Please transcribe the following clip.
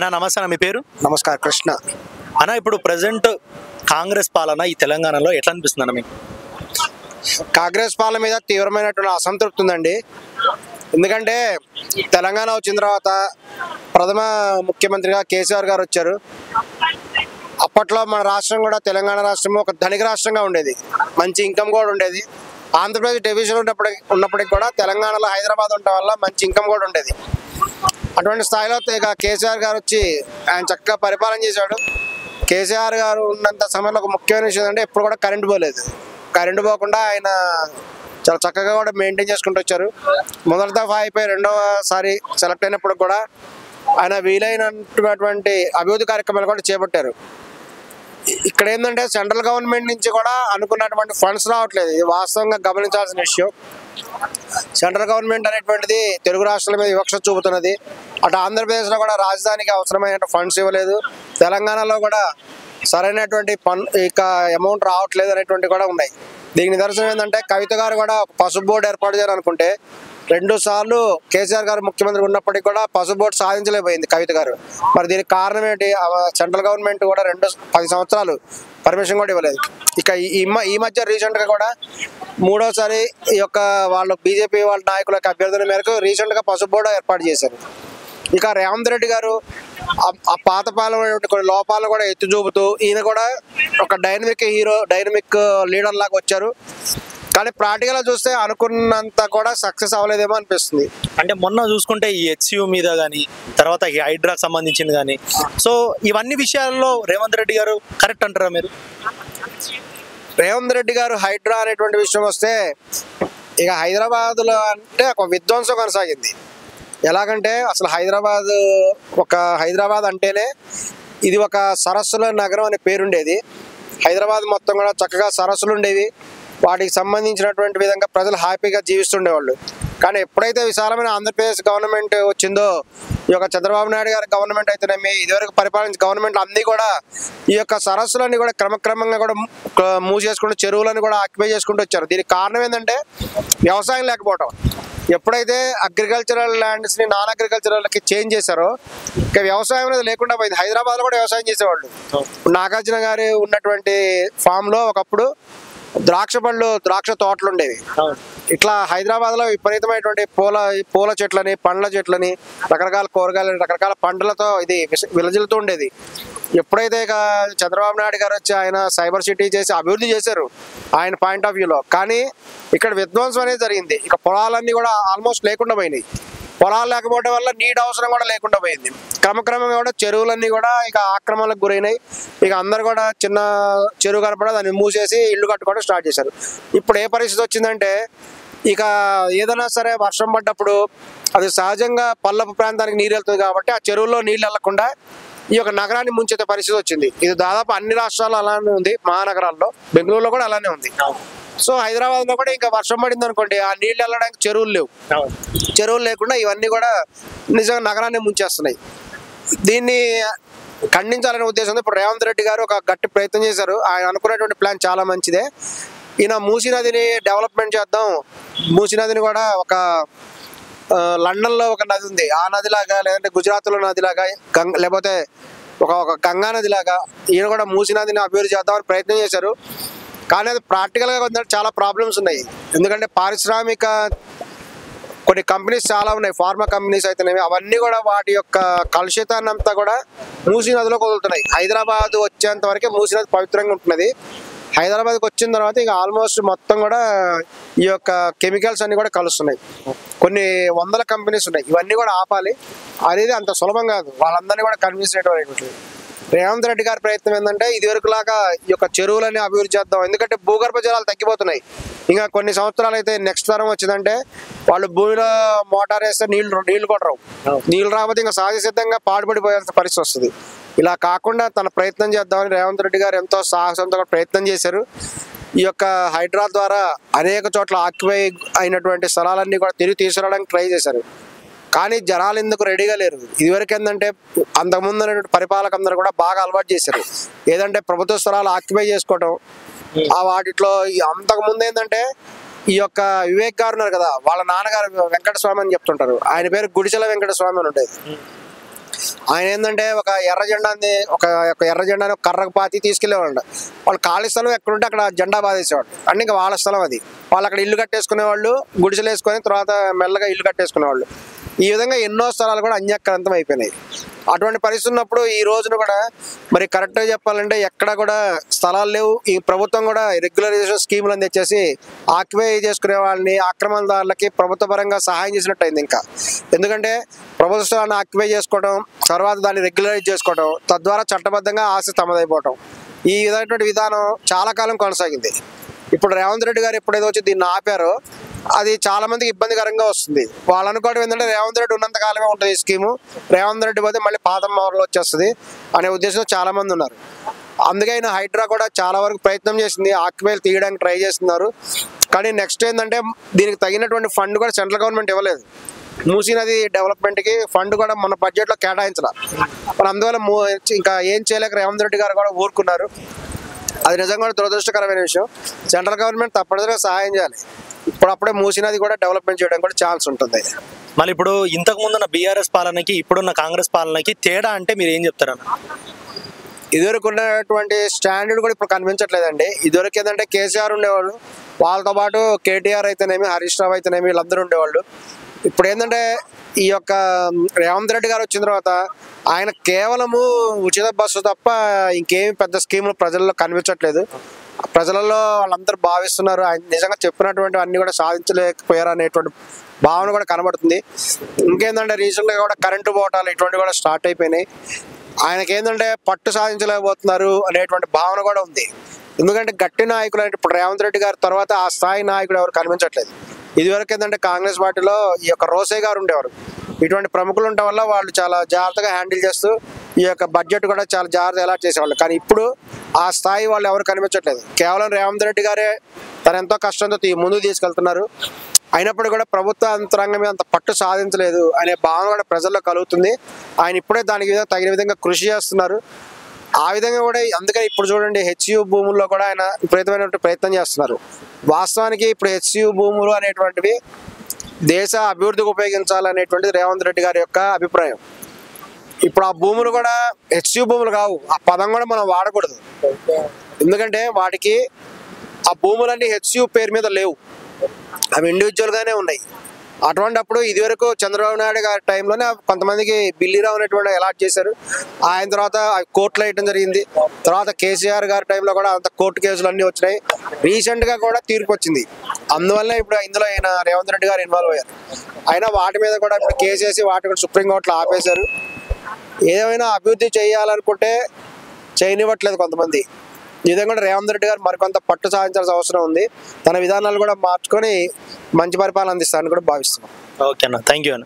అన్న నమస్తే అన్న, మీ పేరు? నమస్కారం కృష్ణ. అన్న, ఇప్పుడు ప్రజెంట్ కాంగ్రెస్ పాలన ఈ తెలంగాణలో ఎట్లా అనిపిస్తుంది అన్న మీకు? కాంగ్రెస్ పాలన మీద తీవ్రమైనటువంటి అసంతృప్తి ఉందండి. ఎందుకంటే తెలంగాణ వచ్చిన తర్వాత ప్రథమ ముఖ్యమంత్రిగా కేసీఆర్ గారు వచ్చారు. అప్పట్లో మన రాష్ట్రం కూడా తెలంగాణ రాష్ట్రం ఒక ధనిక రాష్ట్రంగా ఉండేది, మంచి ఇన్కమ్ కూడా ఉండేది. ఆంధ్రప్రదేశ్ డివిజన్ ఉన్నప్పటికి కూడా తెలంగాణలో హైదరాబాద్ ఉండటం వల్ల మంచి ఇన్కమ్ కూడా ఉండేది. అటువంటి స్థాయిలో ఇక కేసీఆర్ గారు వచ్చి ఆయన చక్కగా పరిపాలన చేశాడు. కేసీఆర్ గారు ఉన్నంత సమయంలో ఒక ముఖ్యమైన విషయం అంటే ఎప్పుడు కూడా కరెంటు పోలేదు. కరెంటు పోకుండా ఆయన చాలా చక్కగా కూడా మెయింటైన్ చేసుకుంటూ వచ్చారు. మొదటి దఫా అయిపోయి రెండవసారి సెలెక్ట్ అయినప్పుడు కూడా ఆయన వీలైనటువంటి అభివృద్ధి కార్యక్రమాలు కూడా చేపట్టారు. ఇక్కడ ఏంటంటే సెంట్రల్ గవర్నమెంట్ నుంచి కూడా అనుకున్నటువంటి ఫండ్స్ రావట్లేదు. ఇది వాస్తవంగా గమనించాల్సిన విషయం. సెంట్రల్ గవర్నమెంట్ అనేటువంటిది తెలుగు రాష్ట్రాల మీద వివక్ష చూపుతున్నది. అటు ఆంధ్రప్రదేశ్లో కూడా రాజధానికి అవసరమైన ఫండ్స్ ఇవ్వలేదు. తెలంగాణలో కూడా సరైనటువంటి ఇక అమౌంట్ రావట్లేదు అనేటువంటి కూడా ఉన్నాయి. దీనికి నిదర్శనం ఏంటంటే కవిత గారు కూడా పసుపు బోర్డు ఏర్పాటు చేయాలనుకుంటే 2 సార్లు కేసీఆర్ గారు ముఖ్యమంత్రి ఉన్నప్పటికీ కూడా పసుపు బోర్డు సాధించలేకపోయింది కవిత గారు. మరి దీనికి కారణం ఏంటి? సెంట్రల్ గవర్నమెంట్ కూడా 10 సంవత్సరాలు పర్మిషన్ కూడా ఇవ్వలేదు. ఇక ఈ మధ్య రీసెంట్గా కూడా 3వ సారి ఈ యొక్క వాళ్ళు బీజేపీ వాళ్ళ నాయకుల యొక్క అభ్యర్థుల మేరకు రీసెంట్గా పసుపు బోర్డు ఏర్పాటు చేశారు. ఇక రేవంత్ రెడ్డి గారు ఆ పాత పాలన కొన్ని లోపాలను కూడా ఎత్తి చూపుతూ ఈయన కూడా ఒక డైనమిక్ లీడర్ లాగా వచ్చారు. కానీ ప్రాక్టికల్గా చూస్తే అనుకున్నంత కూడా సక్సెస్ అవ్వలేదేమో అనిపిస్తుంది. అంటే మొన్న చూసుకుంటే ఈ హెచ్యు మీద కానీ తర్వాత ఈ హైడ్రాకి సంబంధించింది కానీ, సో ఇవన్నీ విషయాల్లో రేవంత్ రెడ్డి గారు కరెక్ట్ అంటారా మీరు? రేవంత్ రెడ్డి గారు హైడ్రా అనేటువంటి విషయం వస్తే ఇక హైదరాబాద్లో అంటే ఒక విధ్వంసం కొనసాగింది. ఎలాగంటే అసలు హైదరాబాద్ అంటేనే ఇది ఒక సరస్సుల నగరం అనే పేరుండేది. హైదరాబాద్ మొత్తం కూడా చక్కగా సరస్సులు ఉండేవి. వాటికి సంబంధించినటువంటి విధంగా ప్రజలు హ్యాపీగా జీవిస్తుండేవాళ్ళు. కానీ ఎప్పుడైతే విశాలమైన ఆంధ్రప్రదేశ్ గవర్నమెంట్ వచ్చిందో, ఈ యొక్క చంద్రబాబు నాయుడు గారి గవర్నమెంట్ అయితేనేమి ఇదివరకు పరిపాలించిన గవర్నమెంట్ అన్నీ కూడా ఈ యొక్క సరస్సులన్నీ కూడా క్రమక్రమంగా కూడా మూసేసుకుంటూ చెరువులను కూడా ఆక్యుపై చేసుకుంటూ వచ్చారు. దీనికి కారణం ఏంటంటే వ్యవసాయం లేకపోవడం. ఎప్పుడైతే అగ్రికల్చరల్ ల్యాండ్స్ని నాన్ అగ్రికల్చరల్కి చేంజ్ చేశారో ఇక వ్యవసాయం అనేది లేకుండా పోయింది. హైదరాబాద్లో కూడా వ్యవసాయం చేసేవాళ్ళు. నాగార్జున గారు ఉన్నటువంటి ఫామ్లో ఒకప్పుడు ద్రాక్ష తోటలు ఉండేవి. ఇట్లా హైదరాబాద్లో విపరీతమైనటువంటి పూల చెట్లని, పండ్ల చెట్లని, రకరకాల కూరగాయలని, రకరకాల పంటలతో ఇది విలజిల్లుతూ ఉండేది. ఎప్పుడైతే ఇక చంద్రబాబు నాయుడు గారు వచ్చి ఆయన సైబర్ సిటీ చేసి అభివృద్ధి చేశారు ఆయన పాయింట్ ఆఫ్ వ్యూలో, కానీ ఇక్కడ విధ్వంసం అనేది జరిగింది. ఇక పొలాలన్నీ కూడా ఆల్మోస్ట్ లేకుండా పోయినాయి. పొలాలు లేకపోవడం వల్ల నీటి అవసరం కూడా లేకుండా పోయింది. క్రమక్రమంగా కూడా చెరువులన్నీ కూడా ఇక ఆక్రమణలకు గురైనాయి. ఇక అందరు కూడా చిన్న చెరువు కనపడ దాన్ని మూసేసి ఇల్లు కట్టుకోవడం స్టార్ట్ చేశారు. ఇప్పుడు ఏ పరిస్థితి వచ్చిందంటే ఇక ఏదైనా సరే వర్షం పడ్డప్పుడు అది సహజంగా పల్లపు ప్రాంతానికి నీరు వెళ్తుంది కాబట్టి ఆ చెరువుల్లో నీళ్ళు వెళ్లకుండా ఈ యొక్క నగరాన్ని ముంచేత పరిస్థితి వచ్చింది. ఇది దాదాపు అన్ని రాష్ట్రాల్లో అలానే ఉంది, మహానగరాల్లో, బెంగళూరులో కూడా అలానే ఉంది. సో హైదరాబాద్లో కూడా ఇంకా వర్షం పడింది అనుకోండి, ఆ నీళ్ళు వెళ్ళడానికి చెరువులు లేవు. చెరువులు లేకుండా ఇవన్నీ కూడా నిజంగా నగరాన్ని ముంచేస్తున్నాయి. దీన్ని ఖండించాలనే ఉద్దేశంతో ఇప్పుడు రేవంత్ రెడ్డి గారు ఒక గట్టి ప్రయత్నం చేశారు. ఆయన అనుకున్నటువంటి ప్లాన్ చాలా మంచిదే. ఈయన మూసీ నదిని డెవలప్మెంట్ చేద్దాం, మూసీ నదిని కూడా ఒక లండన్లో ఒక నది ఉంది ఆ నదిలాగా, లేదంటే గుజరాత్లో నదిలాగా, లేకపోతే ఒక గంగా నదిలాగా ఈయన కూడా మూసీ నదిని అభివృద్ధి చేద్దామని ప్రయత్నం చేశారు. కానీ అది ప్రాక్టికల్గా చాలా ప్రాబ్లమ్స్ ఉన్నాయి. ఎందుకంటే పారిశ్రామిక కొన్ని కంపెనీస్ చాలా ఉన్నాయి, ఫార్మా కంపెనీస్ అయితేనేవి, అవన్నీ కూడా వాటి యొక్క కలుషితాన్ని అంతా కూడా మూసీ నదిలో వదులుతున్నాయి. హైదరాబాద్ వచ్చేంత వరకే మూసీ నది పవిత్రంగా ఉంటున్నది. హైదరాబాద్కి వచ్చిన తర్వాత ఇక ఆల్మోస్ట్ మొత్తం కూడా ఈ యొక్క కెమికల్స్ అన్ని కూడా కలుస్తున్నాయి. కొన్ని వందల కంపెనీస్ ఉన్నాయి. ఇవన్నీ కూడా ఆపాలి అనేది అంత సులభం కాదు. వాళ్ళందరినీ కూడా కన్విన్స్ చేయడం. రేవంత్ రెడ్డి గారి ప్రయత్నం ఏంటంటే ఇదివరకులాగా ఈ యొక్క చెరువులని అభివృద్ధి చేద్దాం. ఎందుకంటే భూగర్భ జలాలు తగ్గిపోతున్నాయి. ఇంకా కొన్ని సంవత్సరాలు అయితే నెక్స్ట్ తరం వచ్చిందంటే వాళ్ళు భూమిలో మోటార్ వేస్తే నీళ్లు కూడా రావు. నీళ్లు రాకపోతే ఇంకా సహజ సిద్ధంగా పాడుపడిపోయాల్సిన పరిస్థితి వస్తుంది. ఇలా కాకుండా తన ప్రయత్నం చేద్దామని రేవంత్ రెడ్డి గారు ఎంతో సాహసంతో ప్రయత్నం చేశారు. ఈ యొక్క హైడ్రా ద్వారా అనేక చోట్ల ఆక్యుపై అయినటువంటి స్థలాలన్నీ కూడా తిరిగి తీసుకురావడానికి ట్రై చేశారు. కానీ జనాలు ఎందుకు రెడీగా లేరు. ఇదివరకు ఏంటంటే అంతకుముందు అనేటువంటి పరిపాలకందరూ కూడా బాగా అలవాటు చేశారు. ఏదంటే ప్రభుత్వ స్థలాలు ఆక్యుపై చేసుకోవటం. ఆ వాటిలో అంతకుముందు ఏంటంటే ఈ యొక్క వివేక్ గారు ఉన్నారు కదా, వాళ్ళ నాన్నగారు వెంకటస్వామి అని చెప్తుంటారు. ఆయన పేరు గుడిచెల వెంకటస్వామి అని ఉండేది. ఆయన ఏంటంటే ఒక ఎర్ర జెండాని ఒక ఎర్ర జెండాని కర్రకు పాతి తీసుకెళ్లేవాళ్ళు. వాళ్ళు ఖాళీ స్థలం ఎక్కడుంటే అక్కడ జెండా బాధేసేవాళ్ళు. అంటే ఇంకా వాళ్ళ స్థలం అది. వాళ్ళు అక్కడ ఇల్లు కట్టేసుకునేవాళ్ళు, గుడిసెలు వేసుకొని తర్వాత మెల్లగా ఇల్లు కట్టేసుకునేవాళ్ళు. ఈ విధంగా ఎన్నో స్థలాలు కూడా అన్యాక్రాంతం అయిపోయినాయి. అటువంటి పరిస్థితి ఉన్నప్పుడు ఈ రోజున కూడా మరి కరెక్ట్గా చెప్పాలంటే ఎక్కడ కూడా స్థలాలు లేవు. ఈ ప్రభుత్వం కూడా రెగ్యులరైజేషన్ స్కీములు అని తెచ్చేసి ఆక్యుపై చేసుకునే వాళ్ళని ఆక్రమణదారులకి ప్రభుత్వ పరంగా సహాయం చేసినట్టు అయింది. ఇంకా ఎందుకంటే ప్రభుత్వ స్థలాన్ని ఆక్యుపై చేసుకోవడం, తర్వాత దాన్ని రెగ్యులరైజ్ చేసుకోవడం, తద్వారా చట్టబద్ధంగా ఆస్తి తమదైపోవడం, ఈ విధమైనటువంటి విధానం చాలా కాలం కొనసాగింది. ఇప్పుడు రేవంత్ రెడ్డి గారు ఎప్పుడైతే వచ్చి దీన్ని ఆపారో అది చాలా మందికి ఇబ్బందికరంగా వస్తుంది. వాళ్ళు అనుకోవడం ఏంటంటే రేవంత్ రెడ్డి ఉన్నంత కాలమే ఉంటుంది ఈ స్కీము, రేవంత్ రెడ్డి పోతే మళ్ళీ పాత మోడల్ వచ్చేస్తుంది అనే ఉద్దేశంతో చాలా మంది ఉన్నారు. అందుకే ఆయన హైడ్రా కూడా చాలా వరకు ప్రయత్నం చేసింది, ఆక్యుపైలు తీయడానికి ట్రై చేస్తున్నారు. కానీ నెక్స్ట్ ఏంటంటే దీనికి తగినటువంటి ఫండ్ కూడా సెంట్రల్ గవర్నమెంట్ ఇవ్వలేదు. మూసీ నది డెవలప్మెంట్కి ఫండ్ కూడా మన బడ్జెట్లో కేటాయించాల. మరి అందువల్ల ఇంకా ఏం చేయలేక రేవంత్ రెడ్డి గారు కూడా ఊరుకున్నారు. అది నిజంగా కూడా దురదృష్టకరమైన విషయం. సెంట్రల్ గవర్నమెంట్ తప్పనిసరిగా సహాయం చేయాలి. ఇప్పుడప్పుడే మూసీ నది కూడా డెవలప్మెంట్ చేయడం కూడా ఛాన్స్ ఉంటుంది. మళ్ళీ ఇప్పుడు ఇంతకు ముందున్న బీఆర్ఎస్ పాలనకి ఇప్పుడున్న కాంగ్రెస్ పాలనకి తేడా అంటే మీరు ఏం చెప్తారన్న? ఇదివరకు ఉన్నటువంటి స్టాండర్డ్ కూడా ఇప్పుడు కనిపించట్లేదండి. ఇదివరకు ఏంటంటే కేసీఆర్ ఉండేవాళ్ళు, వాళ్ళతో పాటు కేటీఆర్ అయితేనేమి, హరీష్ రావు అయితేనేమి, వీళ్ళందరూ ఉండేవాళ్ళు. ఇప్పుడు ఏంటంటే ఈ యొక్క రేవంత్ రెడ్డి గారు వచ్చిన తర్వాత ఆయన కేవలము ఉచిత బస్సు తప్ప ఇంకేమి పెద్ద స్కీములు ప్రజల్లో కనిపించట్లేదు. ప్రజలలో వాళ్ళందరూ భావిస్తున్నారు ఆయన నిజంగా చెప్పినటువంటి అన్ని కూడా సాధించలేకపోయారు అనేటువంటి భావన కూడా కనబడుతుంది. ఇంకేంటంటే రీసెంట్గా కూడా కరెంటు పోవటాలు ఇటువంటి కూడా స్టార్ట్ అయిపోయినాయి. ఆయనకేంటంటే పట్టు సాధించలేకపోతున్నారు అనేటువంటి భావన కూడా ఉంది. ఎందుకంటే గట్టి నాయకులు అంటే ఇప్పుడు రేవంత్ రెడ్డి గారి తర్వాత ఆ స్థాయి నాయకుడు ఎవరు కనిపించట్లేదు. ఇదివరకు ఏంటంటే కాంగ్రెస్ పార్టీలో ఈ యొక్క రోసే గారు ఉండేవారు. ఇటువంటి ప్రముఖులు ఉండటం వల్ల వాళ్ళు చాలా జాగ్రత్తగా హ్యాండిల్ చేస్తూ ఈ యొక్క బడ్జెట్ కూడా చాలా జాగ్రత్తగా అలాట్ చేసేవాళ్ళు. కానీ ఇప్పుడు ఆ స్థాయి వాళ్ళు ఎవరు కనిపించట్లేదు. కేవలం రేవంత్ రెడ్డి గారే తను ఎంతో కష్టంతో ముందుకు తీసుకెళ్తున్నారు. అయినప్పుడు కూడా ప్రభుత్వ యంత్రాంగం మీద అంత పట్టు సాధించలేదు అనే భావన కూడా ప్రజల్లో కలుగుతుంది. ఆయన ఇప్పుడే దానికి తగిన విధంగా కృషి చేస్తున్నారు. ఆ విధంగా కూడా అందుకని ఇప్పుడు చూడండి హెచ్యు భూముల్లో కూడా ఆయన విపరీతమైన ప్రయత్నం చేస్తున్నారు. వాస్తవానికి ఇప్పుడు హెచ్యు భూములు అనేటువంటివి దేశ అభివృద్ధికి ఉపయోగించాలనేటువంటిది రేవంత్ రెడ్డి గారి యొక్క అభిప్రాయం. ఇప్పుడు ఆ భూములు కూడా హెచ్యు భూములు కావు, ఆ పదం కూడా మనం వాడకూడదు. ఎందుకంటే వాటికి ఆ భూములన్నీ హెచ్యు పేరు మీద లేవు, అవి ఇండివిజువల్గానే ఉన్నాయి. అటువంటిప్పుడు ఇదివరకు చంద్రబాబు నాయుడు గారి టైంలోనే కొంతమందికి బిల్లీరావు అనేటువంటి అలాట్ చేశారు. ఆయన తర్వాత కోర్టులో వేయడం జరిగింది. తర్వాత కేసీఆర్ గారి టైంలో కూడా అంత కోర్టు కేసులు అన్నీ వచ్చినాయి. రీసెంట్గా కూడా తీర్పు వచ్చింది. అందువల్ల ఇప్పుడు ఇందులో ఆయన రేవంత్ రెడ్డి గారు ఇన్వాల్వ్ అయ్యారు. అయినా వాటి మీద కూడా ఇప్పుడు కేసు వేసి వాటి కూడా సుప్రీంకోర్టులో ఆపేశారు. ఏమైనా అభివృద్ధి చేయాలనుకుంటే చేయనివ్వట్లేదు కొంతమంది. ఈ విధంగా కూడా రేవంత్ రెడ్డి గారు మరికొంత పట్టు సాధించాల్సిన అవసరం ఉంది. తన విధానాలు కూడా మార్చుకొని మంచి పరిపాలన అందిస్తారని కూడా భావిస్తున్నాం. ఓకే అన్న, థ్యాంక్ యూ అన్న.